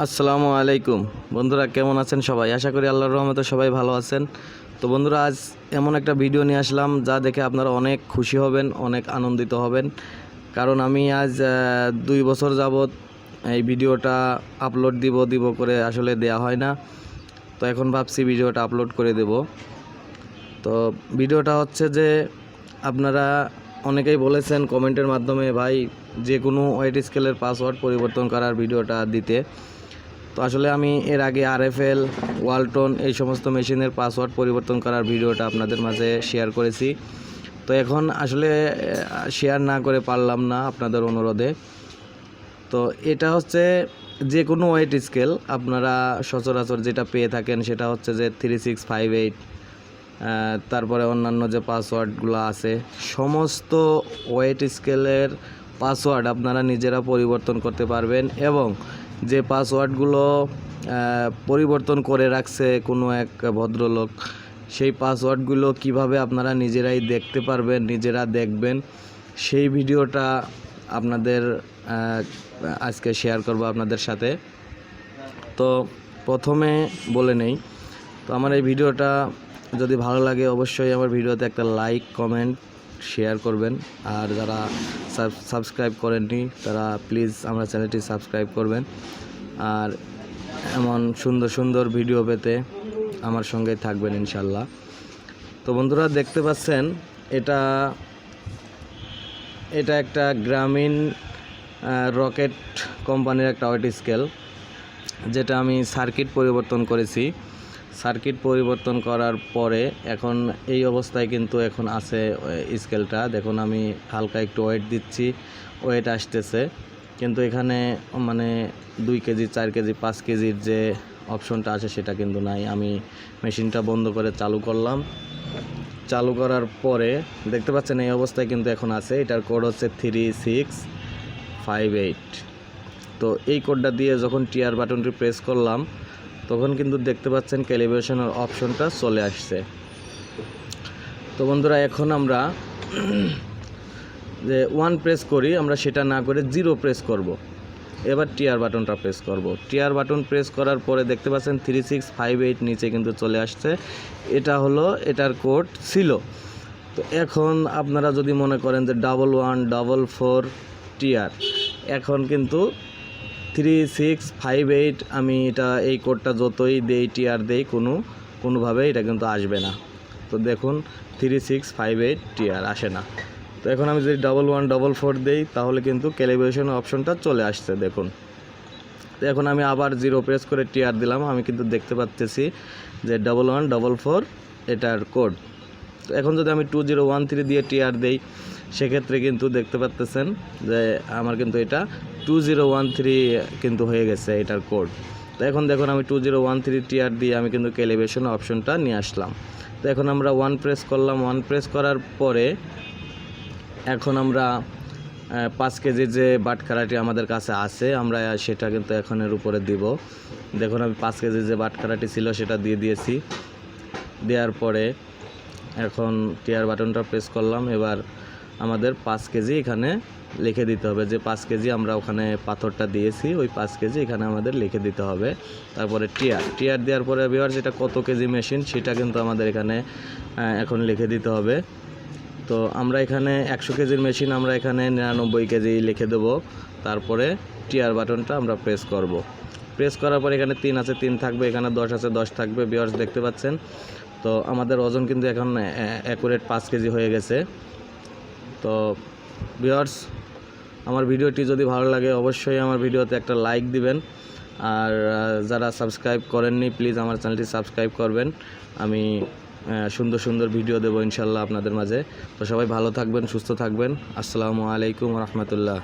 আসসালামু আলাইকুম বন্ধুরা, কেমন আছেন সবাই? আশা করি আল্লাহর রহমতে সবাই ভালো আছেন। তো বন্ধুরা, আজ এমন একটা ভিডিও নিয়ে আসলাম যা দেখে আপনারা অনেক খুশি হবেন, অনেক আনন্দিত হবেন। কারণ আমি আজ 2 বছর যাবত এই ভিডিওটা আপলোড দিব করে আসলে দেয়া হয় না। তো এখন ভাবছি ভিডিওটা আপলোড করে দেব। তো ভিডিওটা হচ্ছে যে আপনারা অনেকেই বলেছেন কমেন্টের মাধ্যমে, ভাই যে কোনো ওয়েট স্কেলের পাসওয়ার্ড পরিবর্তন করার ভিডিওটা দিতে। তো আসলে আমি এর আগে আরএফএল, ওয়ালটন এই সমস্ত মেশিনের পাসওয়ার্ড পরিবর্তন করার ভিডিওটা আপনাদের মাঝে শেয়ার করেছি। তো এখন আসলে শেয়ার না করে পারলাম না আপনাদের অনুরোধে। তো এটা হচ্ছে যে কোনো ওয়েট স্কেল আপনারা সচরাচর যেটা পেয়ে থাকেন সেটা হচ্ছে যে 3658, তারপরে অন্যান্য যে পাসওয়ার্ডগুলো আছে সমস্ত ওয়েট স্কেলের পাসওয়ার্ড আপনারা নিজেরা পরিবর্তন করতে পারবেন। এবং যে পাসওয়ার্ডগুলো পরিবর্তন করে রাখছে কোনো এক ভদ্রলোক, সেই পাসওয়ার্ডগুলো কিভাবে আপনারা নিজেরাই দেখতে পারবেন, নিজেরা দেখবেন, সেই ভিডিওটা আপনাদের আজকে শেয়ার করব আপনাদের সাথে। তো প্রথমে বলে নেই, তো আমার এই ভিডিওটা যদি ভালো লাগে অবশ্যই আমার ভিডিওতে একটা লাইক, কমেন্ট, শেয়ার করবেন। আর যারা সাবস্ক্রাইব করেননি তারা প্লিজ আমার চ্যানেলটি সাবস্ক্রাইব করবেন। আর এমন সুন্দর সুন্দর ভিডিও পেতে আমার সঙ্গে থাকবেন ইনশাল্লাহ। তো বন্ধুরা, দেখতে পাচ্ছেন এটা একটা গ্রামীণ রকেট কোম্পানির একটা ওয়েট স্কেল, যেটা আমি সার্কিট পরিবর্তন করেছি। সার্কিট পরিবর্তন করার পরে এখন এই অবস্থায় কিন্তু এখন আছে স্কেলটা। দেখুন আমি হালকা একটু ওয়েট দিচ্ছি, ওয়েট আসতেছে, কিন্তু এখানে মানে 2 কেজি, 4 কেজি, 5 কেজির যে অপশনটা আছে সেটা কিন্তু নাই। আমি মেশিনটা বন্ধ করে চালু করলাম। চালু করার পরে দেখতে পাচ্ছেন এই অবস্থায় কিন্তু এখন আছে। এটার কোড হচ্ছে 3658। তো এই কোডটা দিয়ে যখন টিআর বাটনটি প্রেস করলাম তখন কিন্তু দেখতে পাচ্ছেন ক্যালিব্রেশনের অপশনটা চলে আসছে। তো বন্ধুরা, এখন আমরা যে 1 প্রেস করি, আমরা সেটা না করে 0 প্রেস করব। এবার টিআর বাটনটা প্রেস করব। টিআর বাটন প্রেস করার পরে দেখতে পাচ্ছেন 3658 নিচে কিন্তু চলে আসছে। এটা হলো এটার কোড ছিল। তো এখন আপনারা যদি মনে করেন যে 1144 টিআর, এখন কিন্তু 3658 আমি এটা এই কোডটা যতই দেই, টিআর দেই, কোনোভাবে এটা কিন্তু আসবে না। তো দেখুন 3658 টিআর আসে না। তো এখন আমি যদি 1144 দেই তাহলে কিন্তু ক্যালিব্রেশন অপশনটা চলে আসছে দেখুন। তো এখন আমি আবার 0 প্রেস করে টিআর দিলাম, আমি কিন্তু দেখতে পাচ্ছি যে 1144 এটার কোড। তো এখন যদি আমি 2013 দিয়ে টিআর দেই সেক্ষেত্রে কিন্তু দেখতে পাচ্ছেন যে আমার কিন্তু এটা 2013 কিন্তু হয়ে গেছে এটার কোড। তো এখন দেখুন আমি 2013 টিআর দিয়ে আমি কিন্তু ক্যালিব্রেশন অপশনটা নিয়ে আসলাম। তো এখন আমরা 1 প্রেস করলাম। 1 প্রেস করার পরে এখন আমরা 5 কেজি যে বাটখারাটি আমাদের কাছে আছে আমরা সেটা কিন্তু এখন এর উপরে দিব। দেখুন আমি 5 কেজি যে বাটখারাটি ছিল সেটা দিয়ে দিয়েছি। দেওয়ার পরে এখন টিআর বাটনটা প্রেস করলাম। এবার আমাদের 5 কেজি এখানে লিখে দিতে হবে, যে 5 কেজি আমরা ওখানে পাথরটা দিয়েছি, ওই 5 কেজি এখানে আমাদের লিখে দিতে হবে। তারপরে টিআর দেওয়ার পরে ভিউয়ার্স এটা কত কেজি মেশিন সেটা কিন্তু আমাদের এখানে এখন লিখে দিতে হবে। তো আমরা এখানে 100 কেজির মেশিন, আমরা এখানে 99 কেজি লিখে দেব। তারপরে টিআর বাটনটা আমরা প্রেস করব। প্রেস করার পর এখানে 3 আছে, 3 থাকবে, এখানে 10 আছে, 10 থাকবে। ভিউয়ার্স দেখতে পাচ্ছেন তো আমাদের ওজন কিন্তু এখন অ্যাকুরেট 5 কেজি হয়ে গেছে। তো ভিউয়ার্স, আমার ভিডিওটি যদি ভালো লাগে অবশ্যই আমার ভিডিওতে একটা লাইক দিবেন। আর যারা সাবস্ক্রাইব করেননি প্লিজ আমার চ্যানেলটি সাবস্ক্রাইব করবেন। আমি সুন্দর সুন্দর ভিডিও দেবো ইনশাল্লাহ আপনাদের মাঝে। তো সবাই ভালো থাকবেন, সুস্থ থাকবেন। আসসালামু আলাইকুম রহমতুল্লাহ।